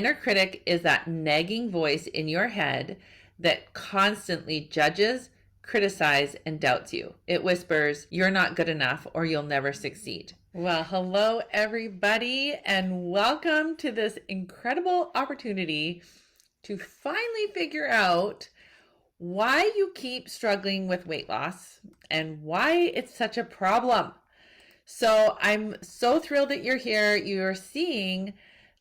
inner critic is that nagging voice in your head that constantly judges, criticizes, and doubts you. It whispers, you're not good enough or you'll never succeed. Well, hello everybody, and welcome to this incredible opportunity to finally figure out why you keep struggling with weight loss and why it's such a problem. So I'm so thrilled that you're here. You're seeing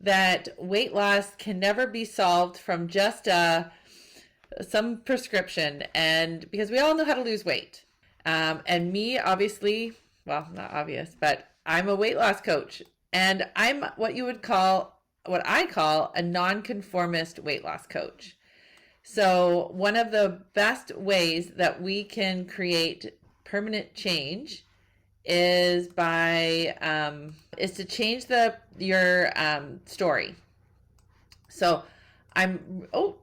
that weight loss can never be solved from just some prescription, and because we all know how to lose weight. And me, obviously, well, not obvious, but I'm a weight loss coach, and I'm what I call a nonconformist weight loss coach. So one of the best ways that we can create permanent change is to change your story. So oh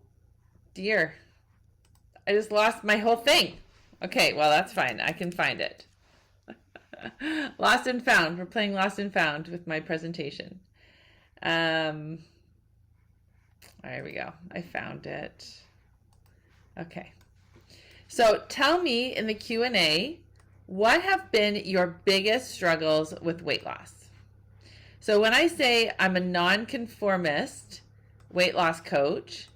dear, I just lost my whole thing. Okay, well, that's fine. I can find it. Lost and found. We're playing Lost and Found with my presentation. There we go. I found it. Okay. So tell me in the Q&A, what have been your biggest struggles with weight loss? So when I say I'm a nonconformist weight loss coach,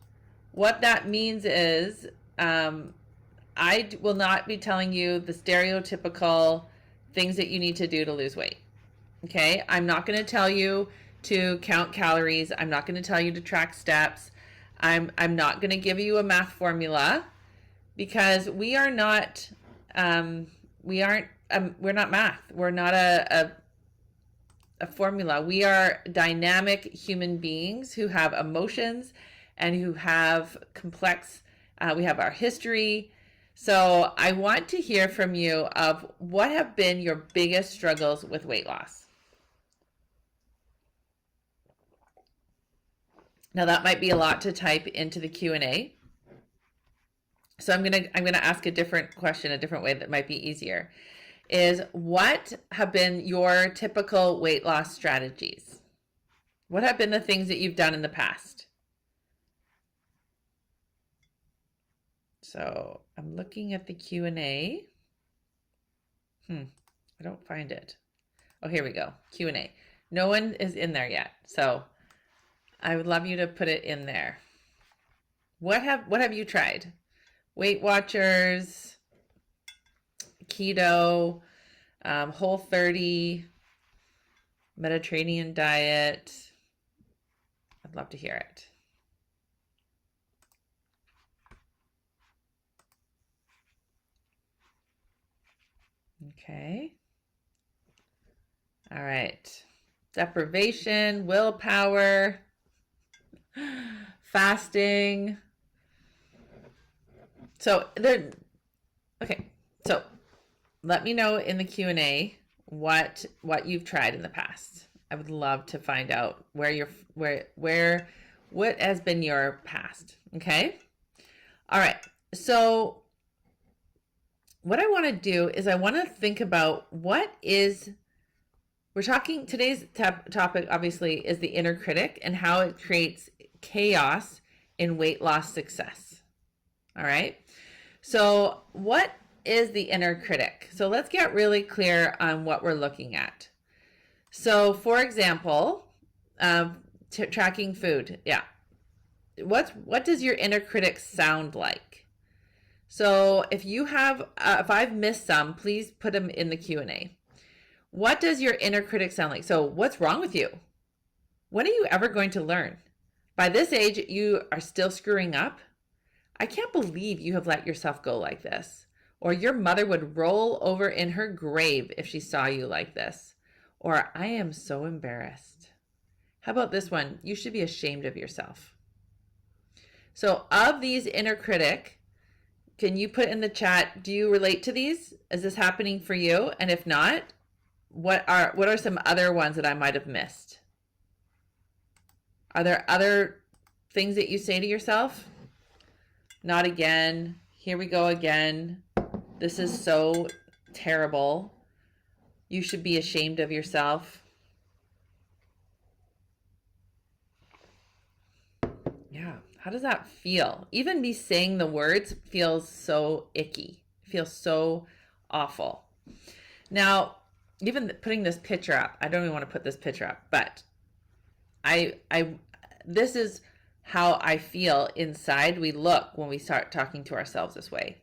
what that means is I will not be telling you the stereotypical things that you need to do to lose weight. Okay? I'm not going to tell you to count calories. I'm not going to tell you to track steps. I'm not going to give you a math formula, because we're not math. We're not a formula. We are dynamic human beings who have emotions and who have complex, we have our history. So I want to hear from you of what have been your biggest struggles with weight loss. Now that might be a lot to type into the Q&A. So I'm gonna ask a different question, a different way that might be easier. Is what have been your typical weight loss strategies? What have been the things that you've done in the past? So I'm looking at the Q&A. I don't find it. Oh, here we go. Q&A. No one is in there yet. So I would love you to put it in there. What have you tried? Weight Watchers, keto, Whole30, Mediterranean diet. I'd love to hear it. Okay. All right. Deprivation, willpower, fasting. So so let me know in the Q&A what you've tried in the past. I would love to find out what has been your past. Okay. All right. So what I want to do is I want to think about today's topic obviously is the inner critic and how it creates chaos in weight loss success. All right. So what is the inner critic? So let's get really clear on what we're looking at. So for example, tracking food. Yeah. What does your inner critic sound like? So if I've missed some, please put them in the Q&A. What does your inner critic sound like? So what's wrong with you? When are you ever going to learn? By this age, you are still screwing up. I can't believe you have let yourself go like this. Or your mother would roll over in her grave if she saw you like this. Or I am so embarrassed. How about this one? You should be ashamed of yourself. So of these inner critic, can you put in the chat, do you relate to these? Is this happening for you? And if not, what are some other ones that I might have missed? Are there other things that you say to yourself? Not again. Here we go again. This is so terrible. You should be ashamed of yourself. Yeah. How does that feel? Even me saying the words feels so icky, feels so awful. Now, even putting this picture up, I don't even want to put this picture up, but I, this is how I feel inside we look when we start talking to ourselves this way.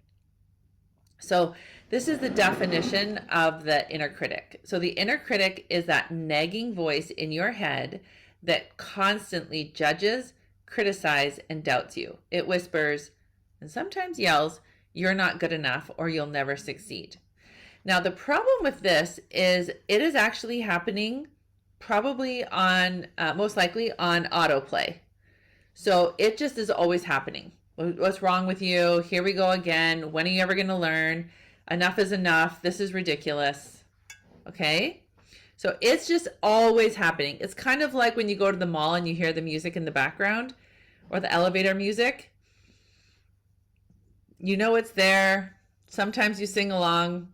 So this is the definition of the inner critic. So the inner critic is that nagging voice in your head that constantly judges, criticizes, and doubts you. It whispers and sometimes yells, "You're not good enough," or "You'll never succeed." Now, the problem with this is it is actually happening probably on, most likely on autoplay. So it just is always happening. What's wrong with you? Here we go again. When are you ever going to learn? Enough is enough. This is ridiculous. Okay? So it's just always happening. It's kind of like when you go to the mall and you hear the music in the background or the elevator music. You know it's there. Sometimes you sing along.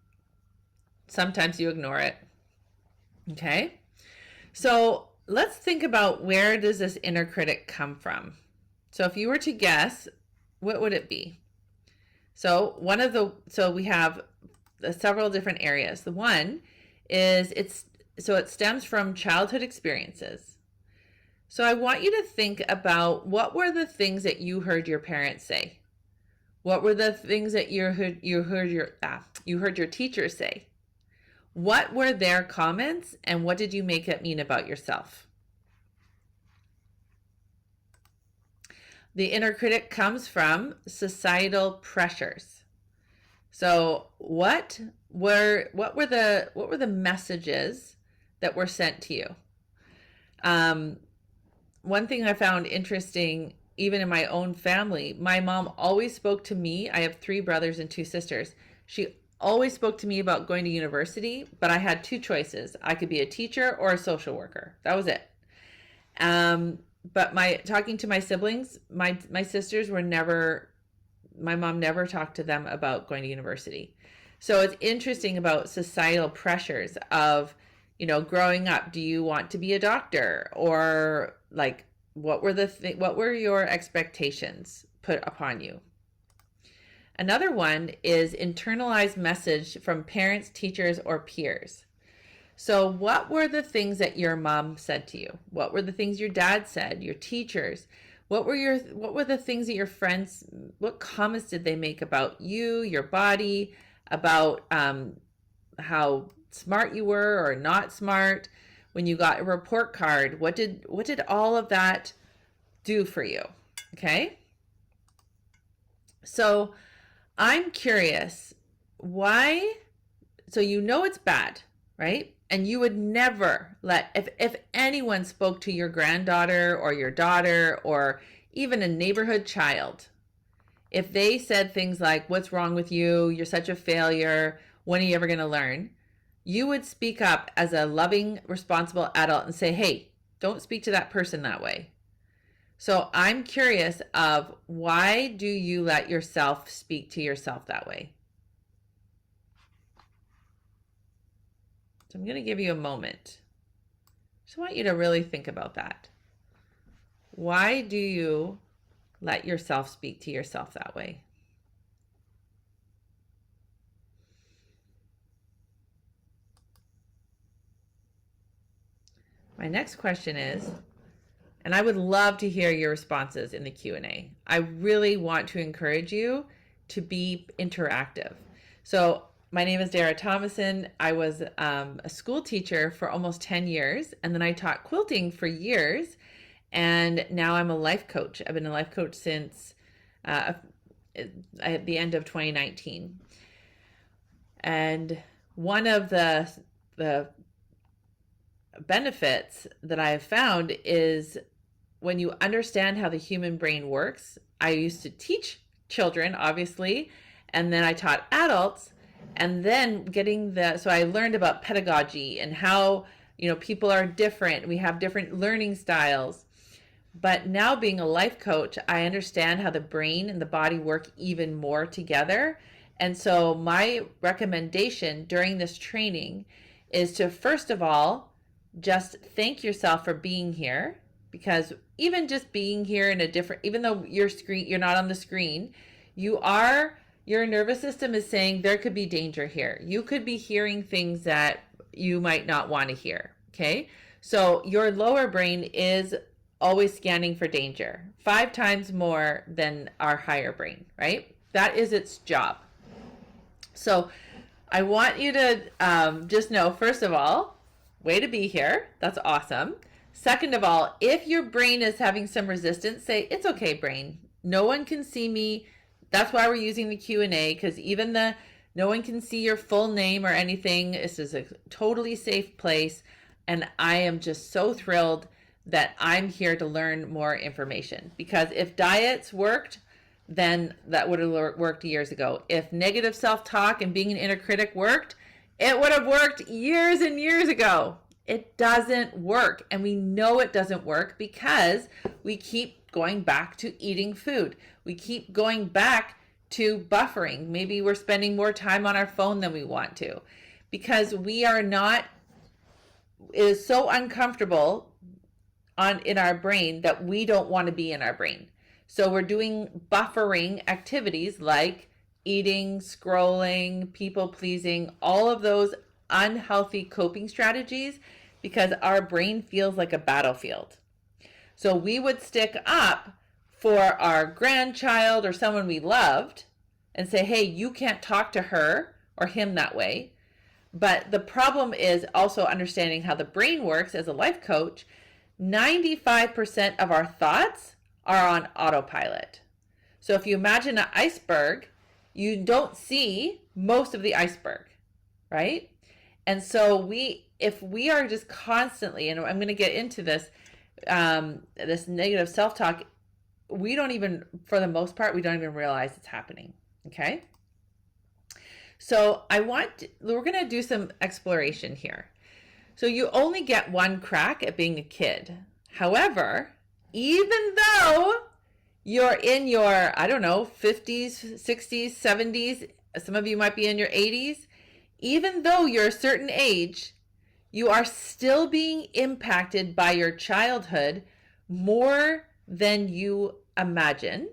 Sometimes you ignore it. Okay? So let's think about, where does this inner critic come from? So if you were to guess, what would it be? So we have several different areas. The one is it stems from childhood experiences. So I want you to think about, what were the things that you heard your parents say? What were the things that you heard your teachers say? What were their comments, and what did you make it mean about yourself? The inner critic comes from societal pressures. So what were the messages that were sent to you? One thing I found interesting, even in my own family, my mom always spoke to me. I have 3 brothers and 2 sisters. She always spoke to me about going to university, but I had 2 choices. I could be a teacher or a social worker. That was it. But talking to my siblings, my sisters were never, my mom never talked to them about going to university. So it's interesting about societal pressures of, growing up. Do you want to be a doctor? Or like, what were your expectations put upon you? Another one is internalized message from parents, teachers, or peers. So what were the things that your mom said to you? What were the things your dad said, your teachers? What were the things that your friends, what comments did they make about you, your body, about how smart you were or not smart? When you got a report card, what did all of that do for you? Okay? So I'm curious, why? So it's bad, right? And you would never if anyone spoke to your granddaughter or your daughter or even a neighborhood child, if they said things like, "What's wrong with you? You're such a failure. When are you ever going to learn?" You would speak up as a loving, responsible adult and say, "Hey, don't speak to that person that way." So I'm curious of, why do you let yourself speak to yourself that way? So I'm going to give you a moment. Just want you to really think about that. Why do you let yourself speak to yourself that way? My next question is, and I would love to hear your responses in the Q&A. I really want to encourage you to be interactive. So my name is Dara Thomason. I was a school teacher for almost 10 years, and then I taught quilting for years, and now I'm a life coach. I've been a life coach since at the end of 2019. And one of the benefits that I have found is, when you understand how the human brain works. I used to teach children, obviously, and then I taught adults, and then so I learned about pedagogy and how, people are different. We have different learning styles. But now, being a life coach, I understand how the brain and the body work even more together. And so my recommendation during this training is to, first of all, just thank yourself for being here. because even just being here in a different, even though you're not on the screen, your nervous system is saying there could be danger here. You could be hearing things that you might not want to hear. Okay. So your lower brain is always scanning for danger 5 times more than our higher brain, right? That is its job. So I want you to just know, first of all, way to be here. That's awesome. Second of all, if your brain is having some resistance, say, it's okay, brain. No one can see me. That's why we're using the Q&A, because even no one can see your full name or anything. This is a totally safe place. And I am just so thrilled that I'm here to learn more information. Because if diets worked, then that would have worked years ago. If negative self-talk and being an inner critic worked, it would have worked years and years ago. It doesn't work. And we know it doesn't work because we keep going back to eating food. We keep going back to buffering. Maybe we're spending more time on our phone than we want to because it is so uncomfortable in our brain that we don't want to be in our brain. So we're doing buffering activities like eating, scrolling, people pleasing, all of those unhealthy coping strategies because our brain feels like a battlefield. So we would stick up for our grandchild or someone we loved and say, hey, you can't talk to her or him that way. But the problem is also understanding how the brain works. As a life coach, 95% of our thoughts are on autopilot. So if you imagine an iceberg, you don't see most of the iceberg, right? And so if we are just constantly, and I'm going to get into this, this negative self-talk, for the most part, we don't even realize it's happening. Okay. So we're going to do some exploration here. So you only get one crack at being a kid. However, even though you're in your, 50s, 60s, 70s, some of you might be in your 80s, even though you're a certain age, you are still being impacted by your childhood more than you imagine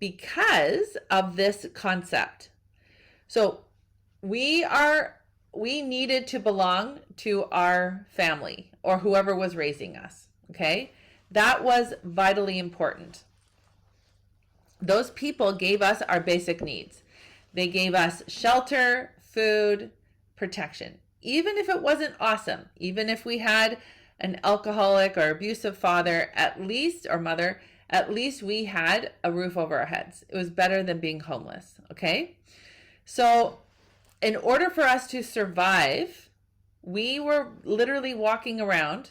because of this concept. So we needed to belong to our family or whoever was raising us. Okay. That was vitally important. Those people gave us our basic needs. They gave us shelter, food, protection. Even if it wasn't awesome, even if we had an alcoholic or abusive father, or mother, at least we had a roof over our heads. It was better than being homeless. Okay. So in order for us to survive, we were literally walking around.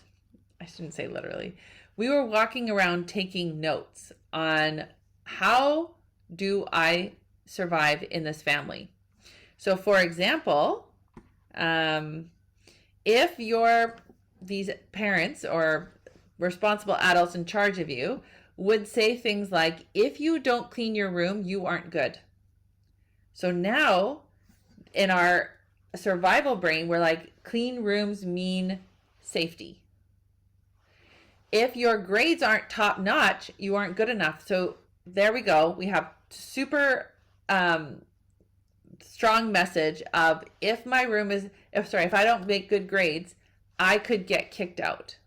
I shouldn't say literally. We were walking around taking notes on how do I survive in this family. So for example, if these parents or responsible adults in charge of you would say things like, if you don't clean your room, you aren't good. So now in our survival brain, we're like, clean rooms mean safety. If your grades aren't top notch, you aren't good enough. So there we go. We have super strong message of if I don't make good grades, I could get kicked out.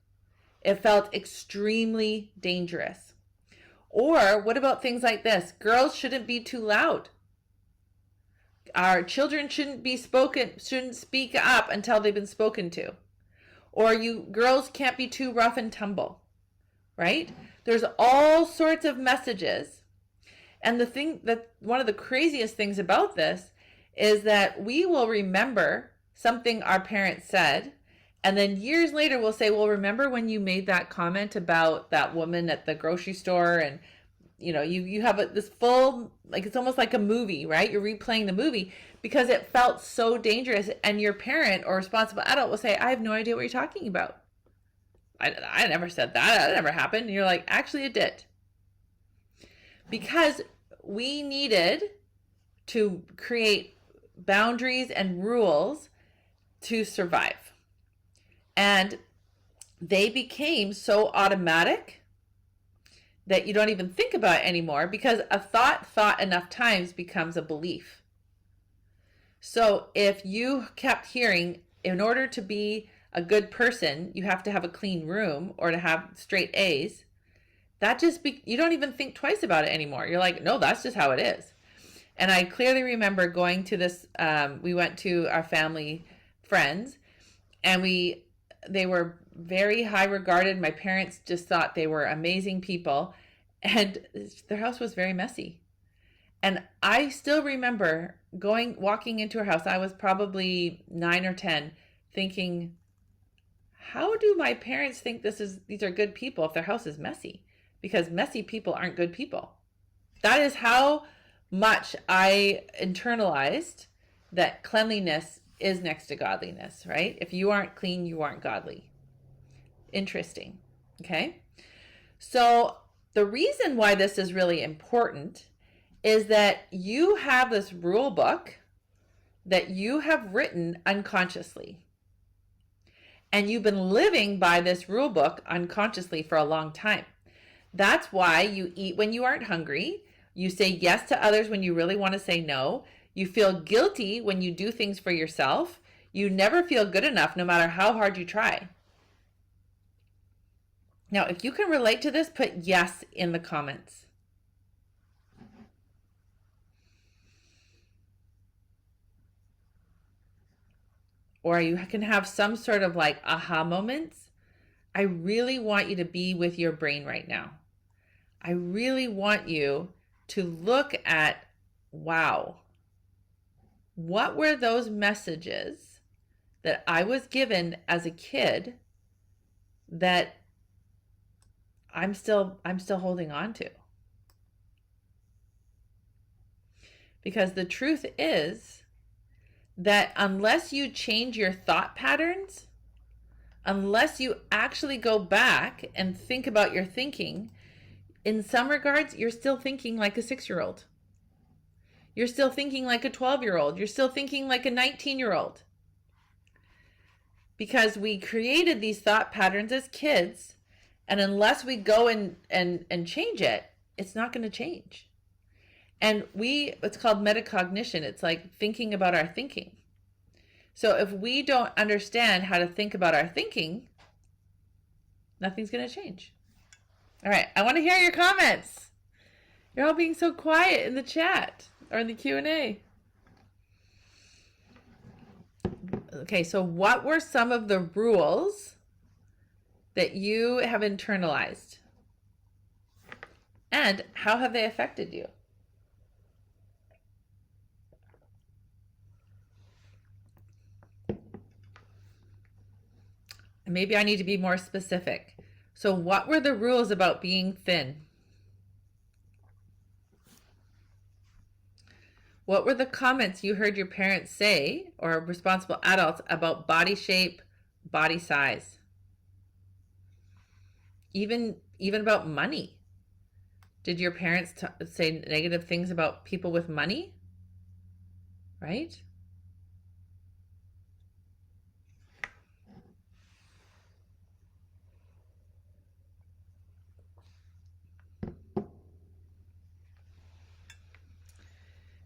It felt extremely dangerous. Or what about things like this? Girls shouldn't be too loud. Our children shouldn't speak up until they've been spoken to. Or you girls can't be too rough and tumble, right? There's all sorts of messages. And one of the craziest things about this is that we will remember something our parents said, and then years later we'll say, well, remember when you made that comment about that woman at the grocery store? And you have this full, like, it's almost like a movie, right? You're replaying the movie because it felt so dangerous. And your parent or responsible adult will say, I have no idea what you're talking about. I never said that. That never happened. And you're like, actually it did. Because we needed to create boundaries and rules to survive. And they became so automatic that you don't even think about it anymore, because a thought enough times becomes a belief. So if you kept hearing, in order to be a good person, you have to have a clean room or to have straight A's, you don't even think twice about it anymore. You're like, no, that's just how it is. And I clearly remember going to this, we went to our family friends, and they were very high regarded. My parents just thought they were amazing people, and their house was very messy. And I still remember walking into her house. I was probably 9 or 10, thinking, how do my parents think these are good people if their house is messy? Because messy people aren't good people. That is how much I internalized that cleanliness is next to godliness, right? If you aren't clean, you aren't godly. Interesting. Okay. So the reason why this is really important is that you have this rule book that you have written unconsciously. And you've been living by this rule book unconsciously for a long time. That's why you eat when you aren't hungry. You say yes to others when you really want to say no. You feel guilty when you do things for yourself. You never feel good enough no matter how hard you try. Now, if you can relate to this, put yes in the comments. Or you can have some sort of like aha moments. I really want you to be with your brain right now. I really want you to look at, wow, what were those messages that I was given as a kid that I'm still holding on to? Because the truth is that unless you change your thought patterns, unless you actually go back and think about your thinking, in some regards, you're still thinking like a 6-year-old. You're still thinking like a 12-year-old. You're still thinking like a 19-year-old. Because we created these thought patterns as kids, and unless we go and change it, it's not going to change. And it's called metacognition. It's like thinking about our thinking. So if we don't understand how to think about our thinking, nothing's going to change. All right, I want to hear your comments. You're all being so quiet in the chat or in the Q&A. Okay, so what were some of the rules that you have internalized? And how have they affected you? Maybe I need to be more specific. So what were the rules about being thin? What were the comments you heard your parents say, or responsible adults, about body shape, body size? Even about money. Did your parents say negative things about people with money? Right?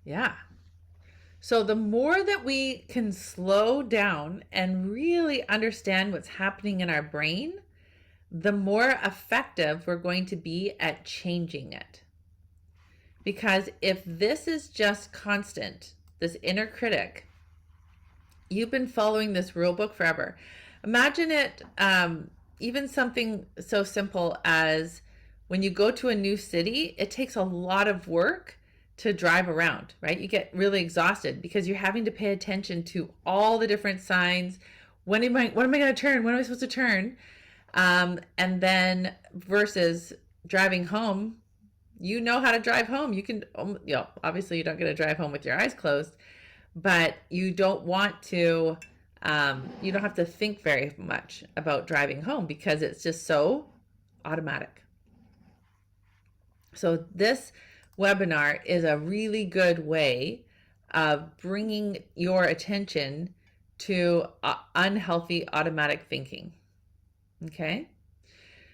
Yeah. So the more that we can slow down and really understand what's happening in our brain, the more effective we're going to be at changing it. Because if this is just constant, this inner critic, you've been following this rule book forever. Imagine it, even something so simple as when you go to a new city, it takes a lot of work to drive around, right? You get really exhausted because you're having to pay attention to all the different signs. What am I going to turn? When am I supposed to turn? And then versus driving home, you know how to drive home. You can, obviously you don't get to drive home with your eyes closed, but you don't want to, you don't have to think very much about driving home because it's just so automatic. So this webinar is a really good way of bringing your attention to unhealthy automatic thinking. Okay.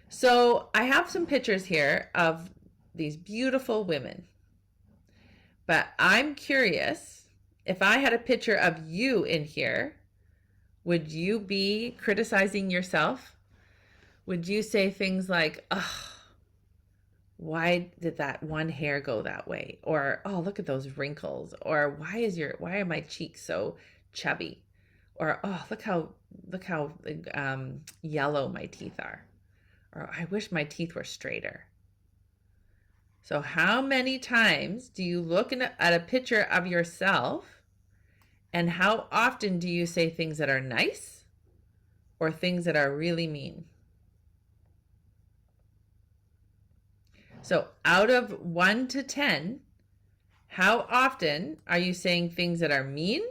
So I have some pictures here of these beautiful women. But I'm curious, if I had a picture of you in here, would you be criticizing yourself? Would you say things like, oh, why did that one hair go that way? Or, oh, look at those wrinkles. Or why are my cheeks so chubby? Or, oh, look how yellow my teeth are. Or I wish my teeth were straighter. So how many times do you look at a picture of yourself, and how often do you say things that are nice or things that are really mean? So out of 1 to 10, how often are you saying things that are mean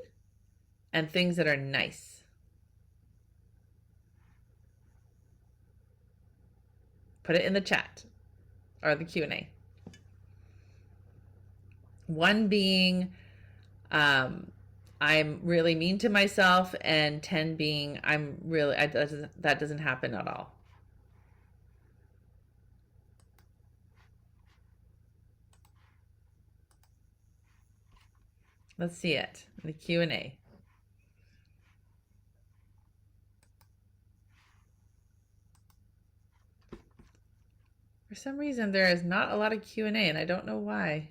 and things that are nice? Put it in the chat or the Q&A. 1 being I'm really mean to myself, and 10 being that doesn't happen at all. Let's see it in the Q&A. For some reason, there is not a lot of Q&A, and I don't know why.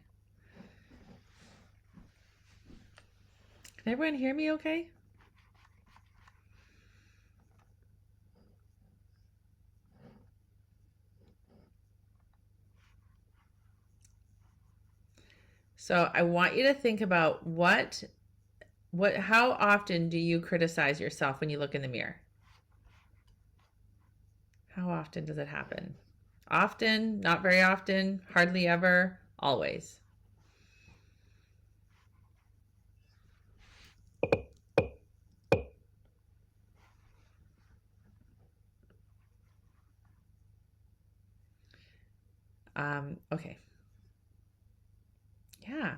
Can everyone hear me okay? So I want you to think about how often do you criticize yourself when you look in the mirror? How often does it happen? Often, not very often, hardly ever, always. Okay. Yeah.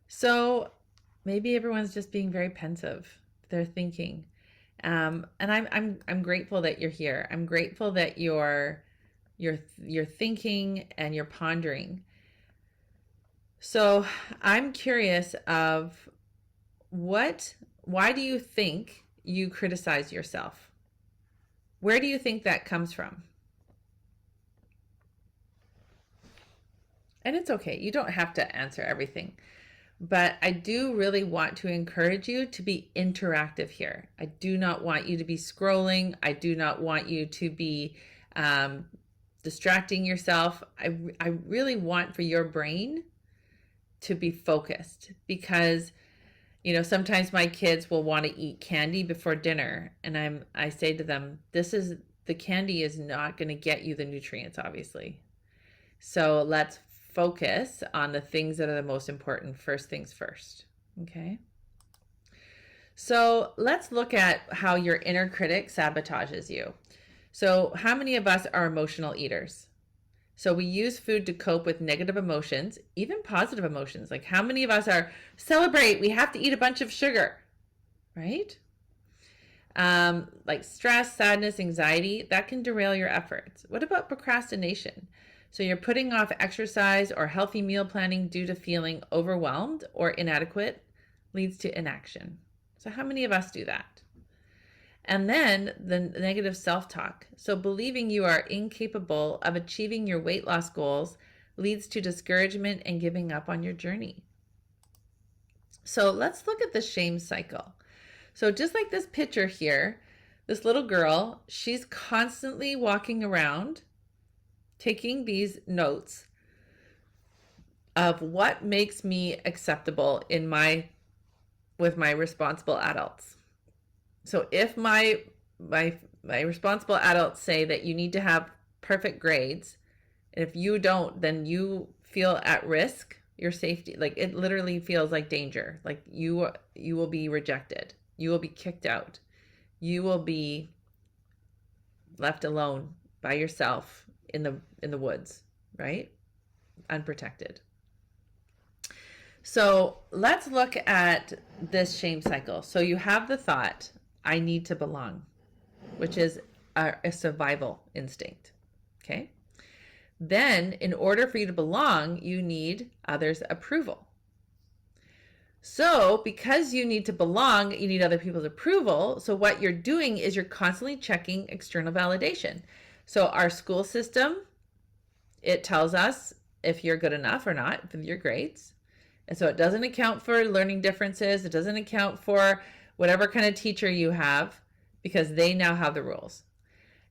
So maybe everyone's just being very pensive. They're thinking. And I'm grateful that you're here. I'm grateful that you're thinking and you're pondering. So I'm curious of why do you think you criticize yourself? Where do you think that comes from? And it's okay. You don't have to answer everything. But I do really want to encourage you to be interactive here. I do not want you to be scrolling. I do not want you to be distracting yourself. I really want for your brain to be focused, because sometimes my kids will want to eat candy before dinner, and I say to them, the candy is not going to get you the nutrients, obviously. So let's focus on the things that are the most important, first things first. Okay. So let's look at how your inner critic sabotages you. So how many of us are emotional eaters? So we use food to cope with negative emotions, even positive emotions. Like, how many of us are celebrate, we have to eat a bunch of sugar, right? Like stress, sadness, anxiety, that can derail your efforts. What about procrastination? So you're putting off exercise or healthy meal planning due to feeling overwhelmed or inadequate, leads to inaction. So how many of us do that? And then the negative self-talk. So believing you are incapable of achieving your weight loss goals leads to discouragement and giving up on your journey. So let's look at the shame cycle. So just like this picture here, this little girl, she's constantly walking around taking these notes of what makes me acceptable with my responsible adults. So if my responsible adults say that you need to have perfect grades, and if you don't, then you feel at risk, your safety, like it literally feels like danger. Like you will be rejected. You will be kicked out. You will be left alone by yourself in the woods, right? Unprotected. So let's look at this shame cycle. So you have the thought, I need to belong, which is a survival instinct. Okay. Then in order for you to belong, you need others' approval. So because you need to belong, you need other people's approval. So what you're doing is you're constantly checking external validation. So our school system, it tells us if you're good enough or not with your grades. And so it doesn't account for learning differences. It doesn't account for whatever kind of teacher you have, because they now have the rules.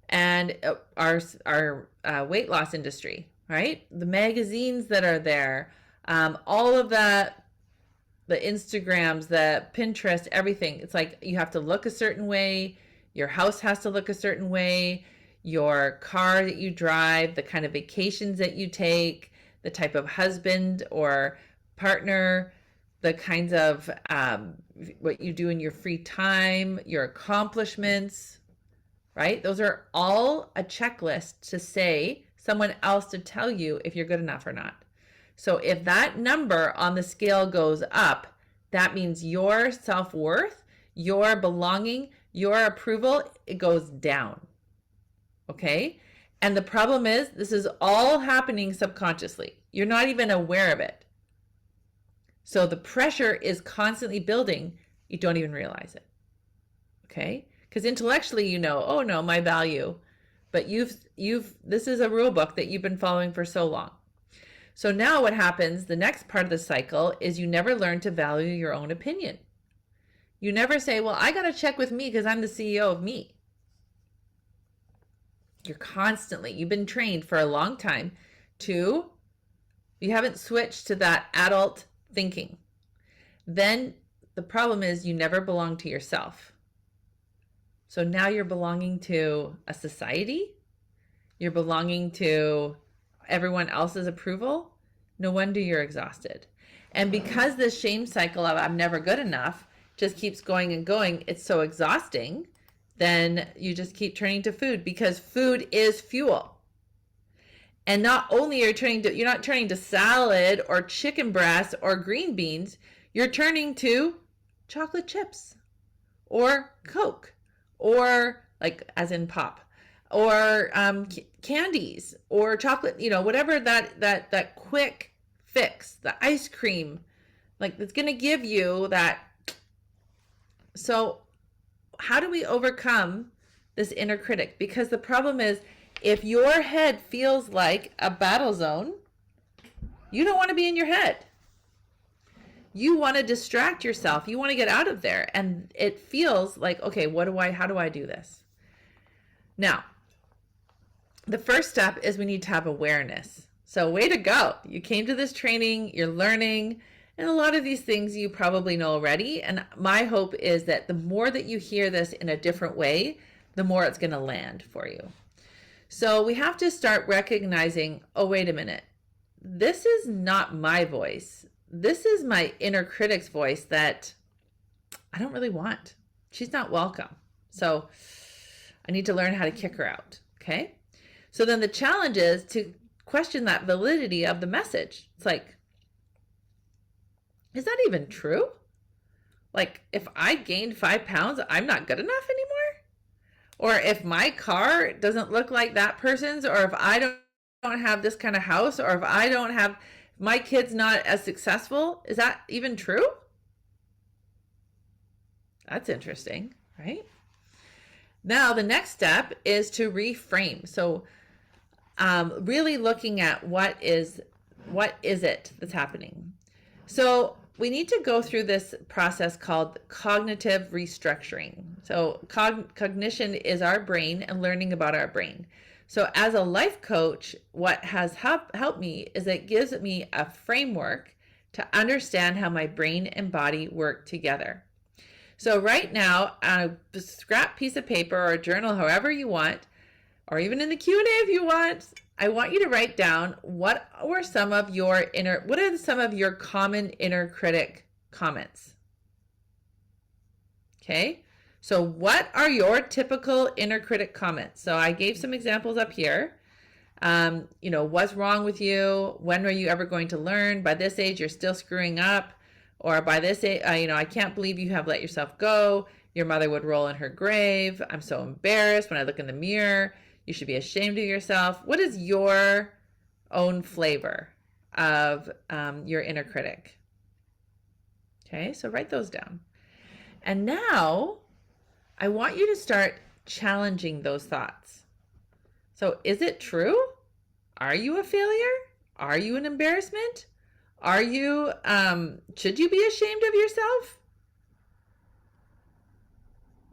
And our weight loss industry, right? The magazines that are there, all of the Instagrams, the Pinterest, everything. It's like you have to look a certain way. Your house has to look a certain way. Your car that you drive, the kind of vacations that you take, the type of husband or partner, the kinds of what you do in your free time, your accomplishments, right? Those are all a checklist to say, someone else to tell you if you're good enough or not. So if that number on the scale goes up, that means your self-worth, your belonging, your approval, it goes down. Okay? And the problem is, this is all happening subconsciously. You're not even aware of it. So the pressure is constantly building. You don't even realize it. Okay? Because intellectually, you know, oh no, my value. But this is a rule book that you've been following for so long. So now what happens, the next part of the cycle is you never learn to value your own opinion. You never say, well, I got to check with me because I'm the CEO of me. You've been trained for a long time you haven't switched to that adult thinking. Then the problem is you never belong to yourself. So now you're belonging to a society. You're belonging to everyone else's approval. No wonder you're exhausted. And because this shame cycle of I'm never good enough just keeps going and going, it's so exhausting, then you just keep turning to food, because food is fuel. And not only you're not turning to salad or chicken breast or green beans, you're turning to chocolate chips or Coke or like as in pop or candies or chocolate, whatever that quick fix, the ice cream, like it's going to give you that. So how do we overcome this inner critic? Because the problem is, if your head feels like a battle zone, you don't want to be in your head. You want to distract yourself. You want to get out of there. And it feels like, okay, how do I do this? Now, the first step is we need to have awareness. So way to go. You came to this training, you're learning, and a lot of these things you probably know already. And my hope is that the more that you hear this in a different way, the more it's going to land for you. So we have to start recognizing, oh, wait a minute. This is not my voice. This is my inner critic's voice that I don't really want. She's not welcome. So I need to learn how to kick her out. Okay. So then the challenge is to question that validity of the message. It's like, is that even true? Like, if I gained 5 pounds, I'm not good enough anymore? Or if my car doesn't look like that person's, or if I don't have this kind of house, or if I don't have, my kid's not as successful, is that even true? That's interesting, right? Now, the next step is to reframe. So really looking at what is it that's happening. So we need to go through this process called cognitive restructuring. So cognition is our brain and learning about our brain. So as a life coach, what has helped me is it gives me a framework to understand how my brain and body work together. So right now, a scrap piece of paper or a journal, however you want, or even in the Q&A if you want, I want you to write down what are some of your common inner critic comments. Okay, so what are your typical inner critic comments? So I gave some examples up here. What's wrong with you? When are you ever going to learn? By this age, you're still screwing up. Or by this age, I can't believe you have let yourself go. Your mother would roll in her grave. I'm so embarrassed when I look in the mirror. You should be ashamed of yourself. What is your own flavor of your inner critic? Okay, so write those down. And now I want you to start challenging those thoughts. So is it true? Are you a failure? Are you an embarrassment? Are you, should you be ashamed of yourself?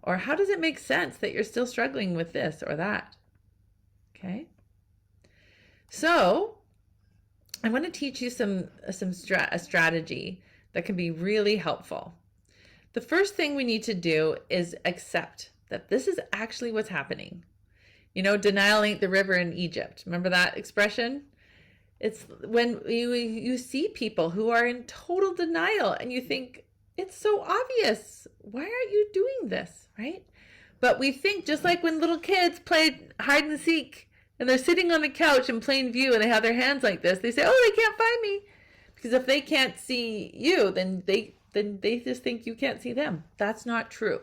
Or how does it make sense that you're still struggling with this or that? Okay. So I'm going to teach you a strategy that can be really helpful. The first thing we need to do is accept that this is actually what's happening. Denial ain't the river in Egypt. Remember that expression? It's when you see people who are in total denial and you think, it's so obvious. Why aren't you doing this, right? But we think, just like when little kids play hide and seek and they're sitting on the couch in plain view and they have their hands like this, they say, oh, they can't find me. Because if they can't see you, then they just think you can't see them. That's not true.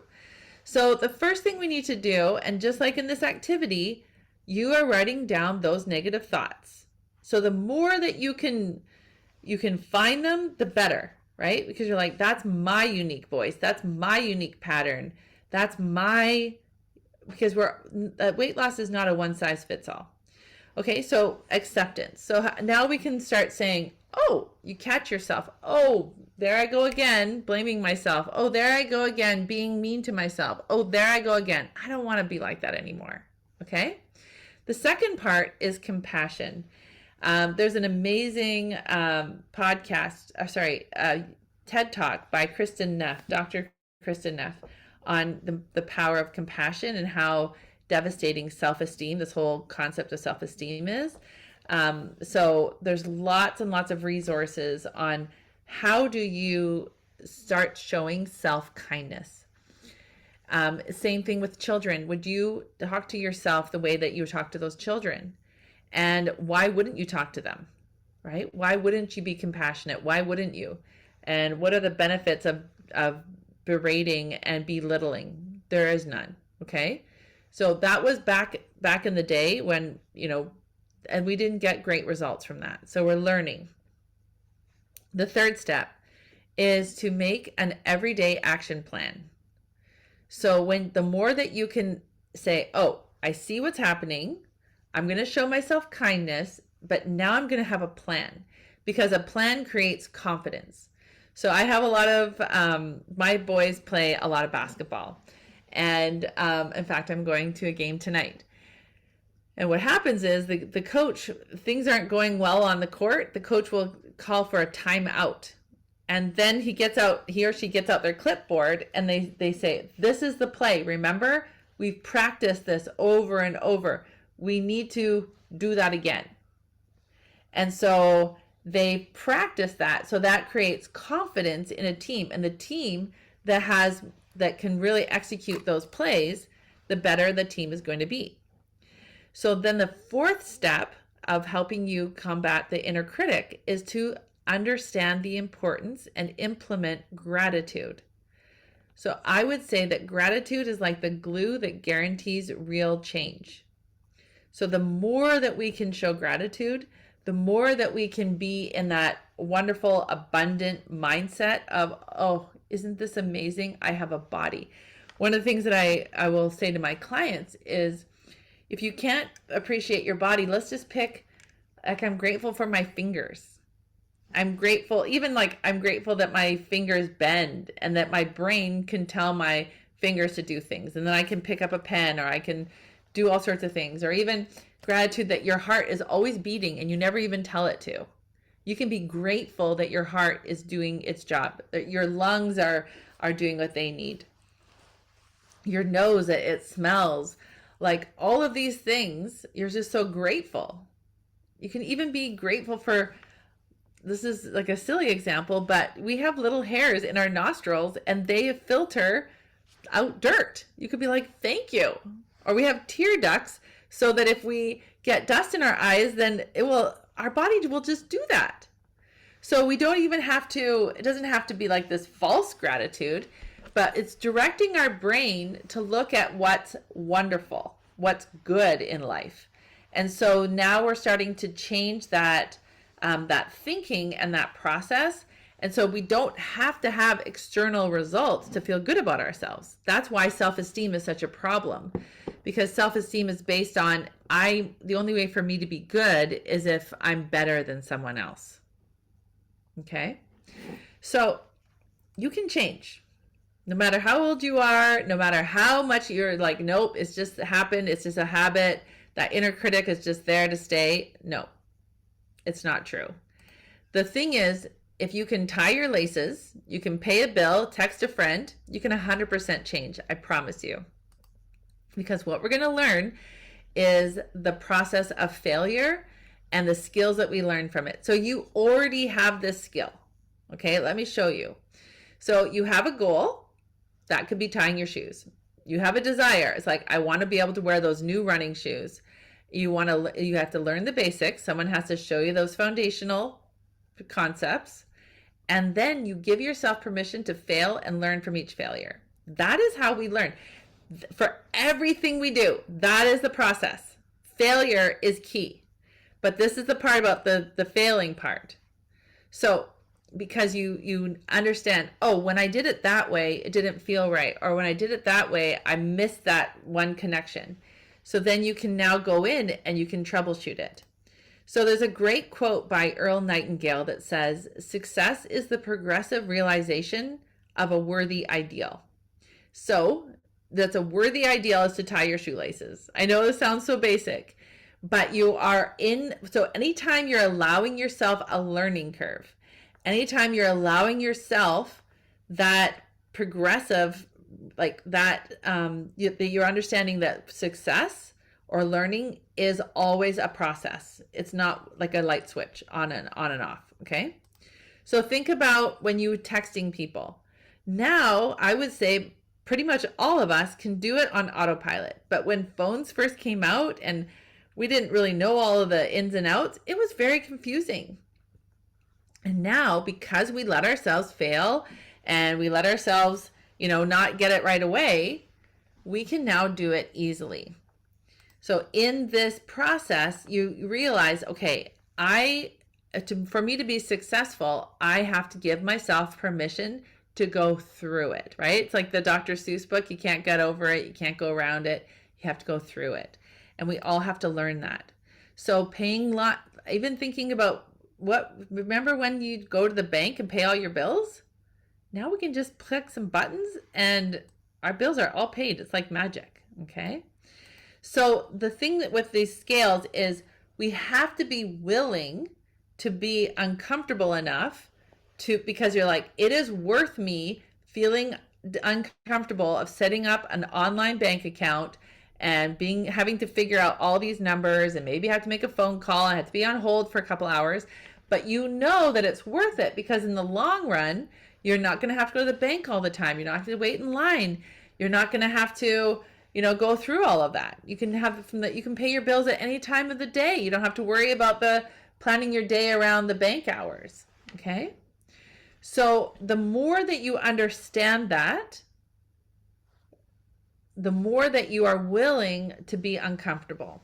So the first thing we need to do, and just like in this activity, you are writing down those negative thoughts. So the more that you can find them, the better, right? Because you're like, that's my unique voice. That's my unique pattern. Because weight loss is not a one size fits all. Okay, so acceptance. So now we can start saying, oh, you catch yourself. Oh, there I go again, blaming myself. Oh, there I go again, being mean to myself. Oh, there I go again. I don't want to be like that anymore. Okay. The second part is compassion. There's an amazing TED Talk by Kristen Neff, Dr. Kristen Neff, on the power of compassion and how devastating self-esteem, this whole concept of self-esteem is. So there's lots and lots of resources on how do you start showing self-kindness. Same thing with children. Would you talk to yourself the way that you talk to those children? And why wouldn't you talk to them, right? Why wouldn't you be compassionate? Why wouldn't you? And what are the benefits of berating and belittling? There is none, okay? So that was back in the day when, and we didn't get great results from that. So we're learning. The third step is to make an everyday action plan. So the more that you can say, oh, I see what's happening. I'm going to show myself kindness, but now I'm going to have a plan, because a plan creates confidence. So I have a lot of, my boys play a lot of basketball. And in fact, I'm going to a game tonight. And what happens is the coach, things aren't going well on the court. The coach will call for a timeout. And then he or she gets out their clipboard and they say, this is the play. Remember, we've practiced this over and over. We need to do that again. And so they practice that. So that creates confidence in a team, and the team that can really execute those plays, the better the team is going to be. So then the fourth step of helping you combat the inner critic is to understand the importance and implement gratitude. So I would say that gratitude is like the glue that guarantees real change. So the more that we can show gratitude, the more that we can be in that wonderful, abundant mindset of, oh, isn't this amazing? I have a body. One of the things that I will say to my clients is, if you can't appreciate your body, let's just pick, like, I'm grateful for my fingers. I'm grateful that my fingers bend and that my brain can tell my fingers to do things. And then I can pick up a pen, or I can do all sorts of things, or even gratitude that your heart is always beating and you never even tell it to. You can be grateful that your heart is doing its job, that your lungs are doing what they need. Your nose, that it smells. Like all of these things, you're just so grateful. You can even be grateful for, this is like a silly example, but we have little hairs in our nostrils and they filter out dirt. You could be like, thank you. Or we have tear ducts so that if we get dust in our eyes, then our body will just do that. So we don't even have to, it doesn't have to be like this false gratitude, but it's directing our brain to look at what's wonderful, what's good in life. And so now we're starting to change that that thinking and that process. And so we don't have to have external results to feel good about ourselves. That's why self-esteem is such a problem, because self-esteem is based on the only way for me to be good is if I'm better than someone else. Okay? So you can change. No matter how old you are, no matter how much you're like, nope, it's just happened, it's just a habit, that inner critic is just there to stay. No, it's not true. The thing is, if you can tie your laces, you can pay a bill, text a friend, you can 100% change. I promise you. Because what we're going to learn is the process of failure and the skills that we learn from it. So you already have this skill. Okay, let me show you. So you have a goal. That could be tying your shoes. You have a desire. It's like, I want to be able to wear those new running shoes. You have to learn the basics. Someone has to show you those foundational concepts. And then you give yourself permission to fail and learn from each failure. That is how we learn. For everything we do, that is the process. Failure is key. But this is the part about the failing part. So because you understand, oh, when I did it that way, it didn't feel right. Or when I did it that way, I missed that one connection. So then you can now go in and you can troubleshoot it. So there's a great quote by Earl Nightingale that says, success is the progressive realization of a worthy ideal. So that's a worthy ideal is to tie your shoelaces. I know this sounds so basic, but so anytime you're allowing yourself a learning curve, anytime you're allowing yourself that progressive, like that, you're understanding that success or learning is always a process. It's not like a light switch on and off. Okay. So think about when you texting people. Now, I would say pretty much all of us can do it on autopilot. But when phones first came out and we didn't really know all of the ins and outs, it was very confusing. And now, because we let ourselves fail and we let ourselves, not get it right away, we can now do it easily. So in this process, you realize, okay, for me to be successful, I have to give myself permission to go through it, right? It's like the Dr. Seuss book. You can't get over it. You can't go around it. You have to go through it. And we all have to learn that. So even thinking about remember when you go to the bank and pay all your bills? Now we can just click some buttons and our bills are all paid. It's like magic, okay? So the thing that with these scales is we have to be willing to be uncomfortable enough because you're like, it is worth me feeling uncomfortable of setting up an online bank account and having to figure out all these numbers and maybe have to make a phone call. I have to be on hold for a couple hours, but you know that it's worth it because in the long run, you're not going to have to go to the bank all the time. You're not going to wait in line. You're not going to have to, go through all of that. You can you can pay your bills at any time of the day. You don't have to worry about planning your day around the bank hours. Okay. So the more that you understand that, the more that you are willing to be uncomfortable.